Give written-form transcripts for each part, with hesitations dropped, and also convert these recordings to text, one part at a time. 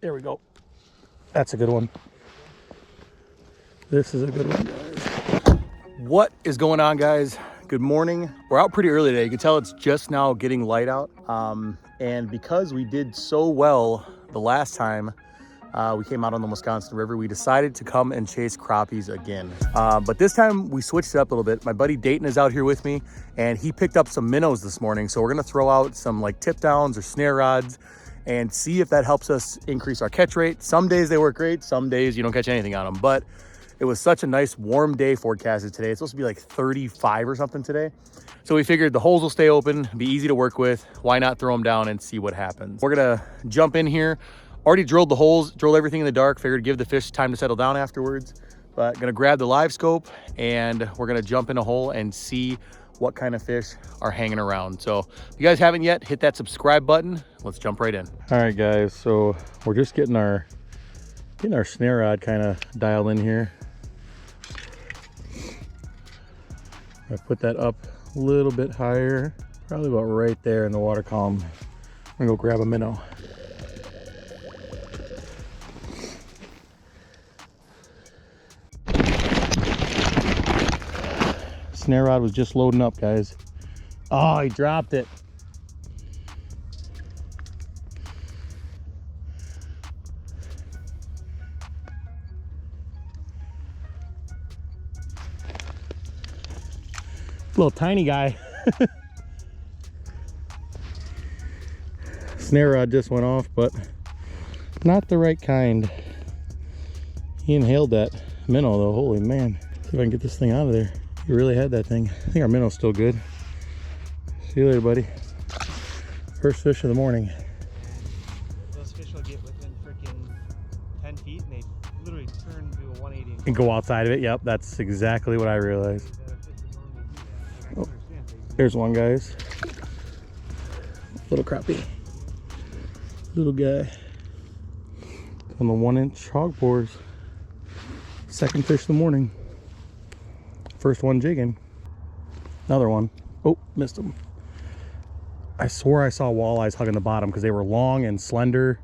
There we go. That's a good one. This is a good one, guys. What is going on, guys? Good morning. We're out pretty early today. You can tell it's just now getting light out. And because we did so well the last time we came out on the Wisconsin River, we decided to come and chase crappies again. But this time we switched it up a little bit. My buddy Dayton is out here with me, and he picked up some minnows this morning. So we're gonna throw out some like tip downs or snare rods and see if that helps us increase our catch rate. Some days they work great, some days you don't catch anything on them, but it was such a nice warm day forecasted today. It's supposed to be like 35 or something today. So we figured the holes will stay open, be easy to work with. Why not throw them down and see what happens? We're gonna jump in here. Already drilled the holes, drilled everything in the dark, figured give the fish time to settle down afterwards. But gonna grab the live scope and we're gonna jump in a hole and see what kind of fish are hanging around. So if you guys haven't yet, hit that subscribe button. Let's jump right in. All right, guys, so we're just getting our snare rod kind of dialed in here. I put that up a little bit higher, probably about right there in the water column. I'm gonna go grab a minnow. Snare rod was just loading up, guys. Oh, he dropped it. Little tiny guy. Snare rod just went off, but not the right kind. He inhaled that minnow though. Holy man. See if I can get this thing out of there. He really had that thing. I think our minnow's still good. See you later, buddy. First fish of the morning. Those fish will get within freaking 10 feet and they literally turn to a 180 And go outside of it. Yep, that's exactly what I realized. Oh, there's one, guys. Little crappie. Little guy. On the 1-inch hog pours. Second fish of the morning. First one jigging. Another one. Oh, missed him. I swore I saw walleyes hugging the bottom because they were long and slender.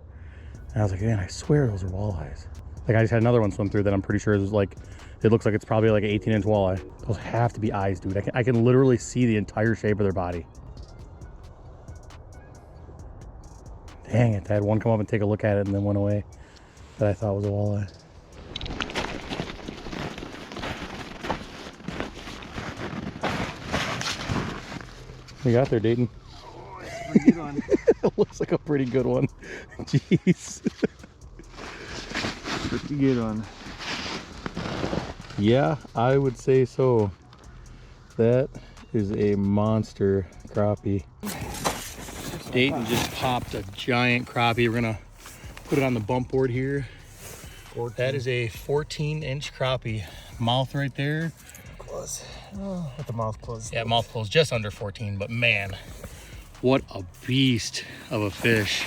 And I was like, man, I swear those are walleyes. Like I just had another one swim through that I'm pretty sure is like, it looks like it's probably like an 18-inch walleye. Those have to be eyes, dude. I can literally see the entire shape of their body. Dang it, I had one come up and take a look at it and then went away that I thought was a walleye. We got there, Dayton. Oh, that's a pretty good one. It looks like a pretty good one. Jeez. Pretty good one. Yeah, I would say so. That is a monster crappie. Dayton just popped a giant crappie. We're gonna put it on the bump board here. 14. That is a 14-inch crappie. Mouth right there. Close. Oh, with the mouth closed. Yeah, mouth closed, just under 14, but man, what a beast of a fish.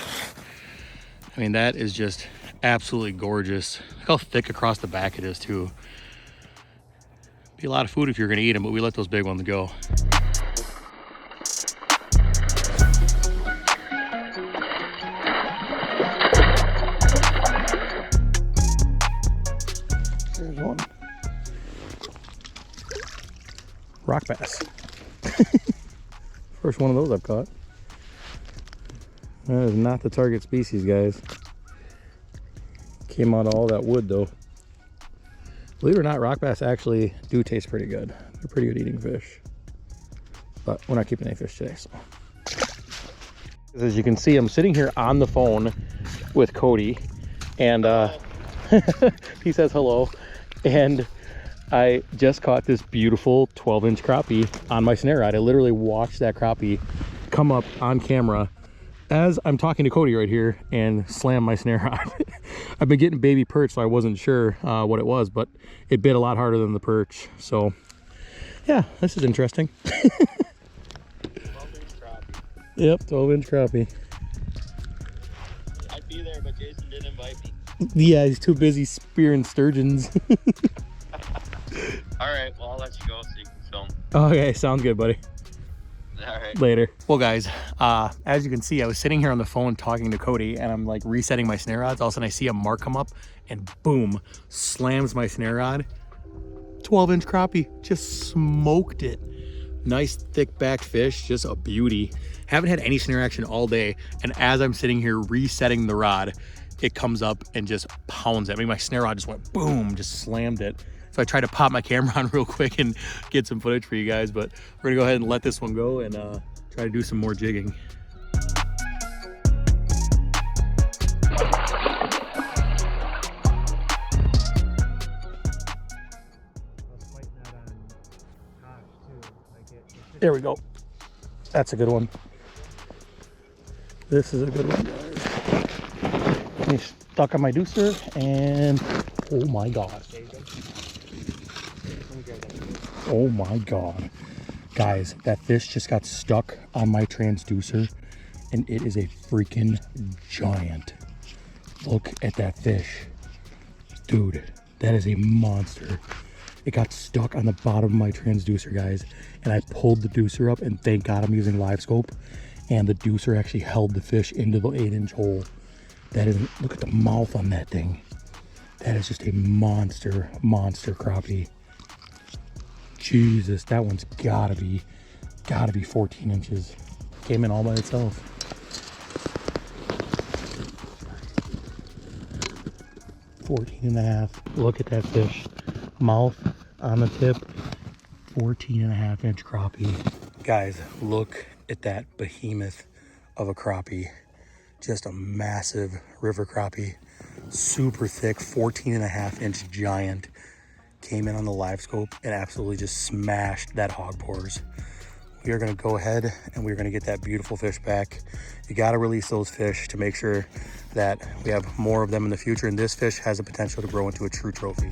I mean, that is just absolutely gorgeous. Look how thick across the back it is too. Be a lot of food if you're gonna eat them, but we let those big ones go. There's one. Rock bass. First one of those I've caught. That is not the target species, guys. Came out of all that wood though. Believe it or not, rock bass actually do taste pretty good. They're pretty good eating fish. But we're not keeping any fish today, so. As you can see, I'm sitting here on the phone with Cody, and he says hello. And I just caught this beautiful 12-inch crappie on my snare rod. I literally watched that crappie come up on camera as I'm talking to Cody right here and slam my snare rod. I've been getting baby perch, so I wasn't sure what it was, but it bit a lot harder than the perch. So yeah, this is interesting. 12-inch crappie. Yep, 12-inch crappie. I'd be there, but Jason didn't invite me. Yeah, he's too busy spearing sturgeons. All right, well, I'll let you go so you can film. Okay, sounds good, buddy. All right. Later. Well, guys, as you can see, I was sitting here on the phone talking to Cody, and I'm like resetting my snare rods. All of a sudden, I see a mark come up, and boom, slams my snare rod. 12-inch crappie, just smoked it. Nice thick back fish, just a beauty. Haven't had any snare action all day, and as I'm sitting here resetting the rod, it comes up and just pounds at me. My snare rod just went boom, just slammed it. So I tried to pop my camera on real quick and get some footage for you guys, but we're gonna go ahead and let this one go and try to do some more jigging. There we go. That's a good one. This is a good one, guys. He's stuck on my deucer, and oh my god. Oh my god. Guys, that fish just got stuck on my transducer, and it is a freaking giant. Look at that fish. Dude, that is a monster. It got stuck on the bottom of my transducer, guys, and I pulled the deucer up, and thank God I'm using live scope, and the deucer actually held the fish into the 8-inch hole. That is, look at the mouth on that thing. That is just a monster crappie. Jesus, that one's gotta be 14 inches. Came in all by itself. $14.5. Look at that fish. Mouth on the tip. 14.5-inch crappie. Guys, look at that behemoth of a crappie. Just a massive river crappie. Super thick, 14.5-inch giant. Came in on the live scope and absolutely just smashed that hog pores. We are going to go ahead and we're going to get that beautiful fish back. You got to release those fish to make sure that we have more of them in the future, and this fish has the potential to grow into a true trophy.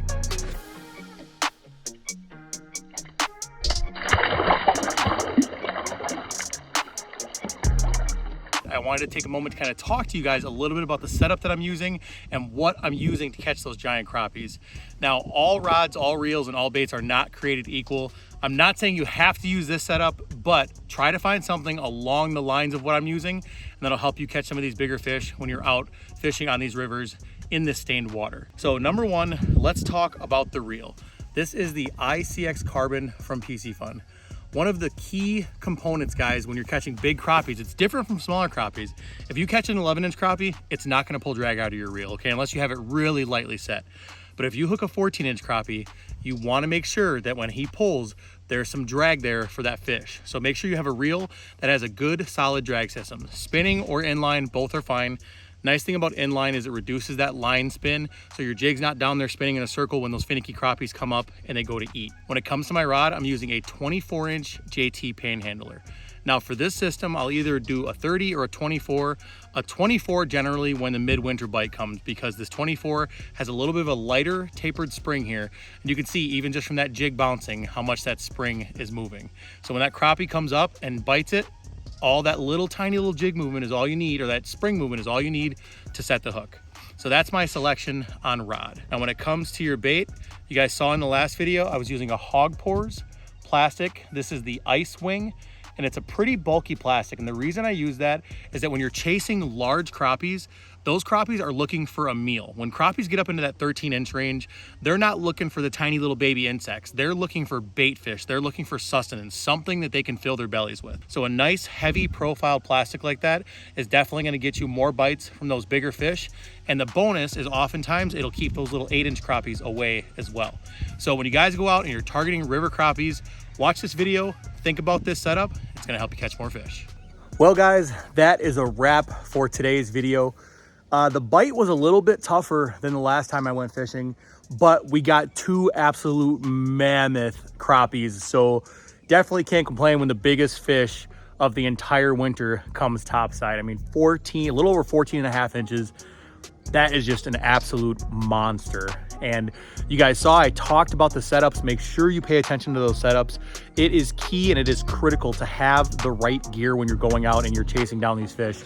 I wanted to take a moment to kind of talk to you guys a little bit about the setup that I'm using and what I'm using to catch those giant crappies. Now, all rods, all reels, and all baits are not created equal. I'm not saying you have to use this setup, but try to find something along the lines of what I'm using, and that'll help you catch some of these bigger fish when you're out fishing on these rivers in this stained water. So number one, let's talk about the reel. This is the ICX Carbon from Piscifun. One of the key components, guys, when you're catching big crappies, it's different from smaller crappies. If you catch an 11-inch crappie, it's not gonna pull drag out of your reel, okay, unless you have it really lightly set. But if you hook a 14-inch crappie, you wanna make sure that when he pulls, there's some drag there for that fish. So make sure you have a reel that has a good, solid drag system. Spinning or inline, both are fine. Nice thing about inline is it reduces that line spin, so your jig's not down there spinning in a circle when those finicky crappies come up and they go to eat. When it comes to my rod, I'm using a 24-inch JT panhandler. Now for this system, I'll either do a 30 or a 24. A 24 generally when the midwinter bite comes, because this 24 has a little bit of a lighter tapered spring here. And you can see even just from that jig bouncing how much that spring is moving. So when that crappie comes up and bites it, all that little tiny little jig movement is all you need, or that spring movement is all you need to set the hook. So that's my selection on rod. Now when it comes to your bait, you guys saw in the last video, I was using a Hawg pores plastic. This is the Ice Wing, and it's a pretty bulky plastic. And the reason I use that is that when you're chasing large crappies, those crappies are looking for a meal. When crappies get up into that 13-inch range, they're not looking for the tiny little baby insects. They're looking for bait fish. They're looking for sustenance, something that they can fill their bellies with. So a nice heavy profile plastic like that is definitely gonna get you more bites from those bigger fish. And the bonus is oftentimes it'll keep those little 8-inch crappies away as well. So when you guys go out and you're targeting river crappies, watch this video, think about this setup. It's gonna help you catch more fish. Well guys, that is a wrap for today's video. The bite was a little bit tougher than the last time I went fishing, but we got two absolute mammoth crappies. So definitely can't complain when the biggest fish of the entire winter comes topside. I mean, a little over 14.5 inches. That is just an absolute monster. And you guys saw I talked about the setups. Make sure you pay attention to those setups. It is key and it is critical to have the right gear when you're going out and you're chasing down these fish.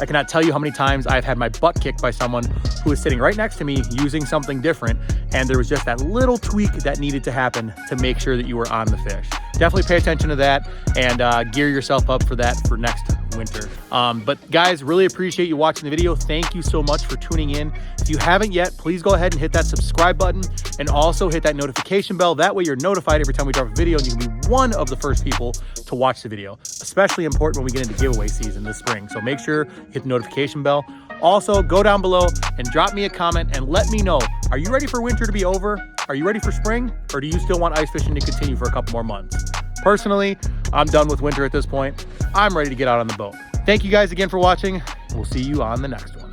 I cannot tell you how many times I've had my butt kicked by someone who was sitting right next to me using something different, and there was just that little tweak that needed to happen to make sure that you were on the fish. Definitely pay attention to that and gear yourself up for that for next winter. But guys, really appreciate you watching the video. Thank you so much for tuning in. If you haven't yet, please go ahead and hit that subscribe button and also hit that notification bell. That way you're notified every time we drop a video and you can be one of the first people to watch the video. Especially important when we get into giveaway season this spring. So make sure you hit the notification bell. Also, go down below and drop me a comment and let me know, are you ready for winter to be over? Are you ready for spring? Or do you still want ice fishing to continue for a couple more months? Personally, I'm done with winter at this point. I'm ready to get out on the boat. Thank you guys again for watching. We'll see you on the next one.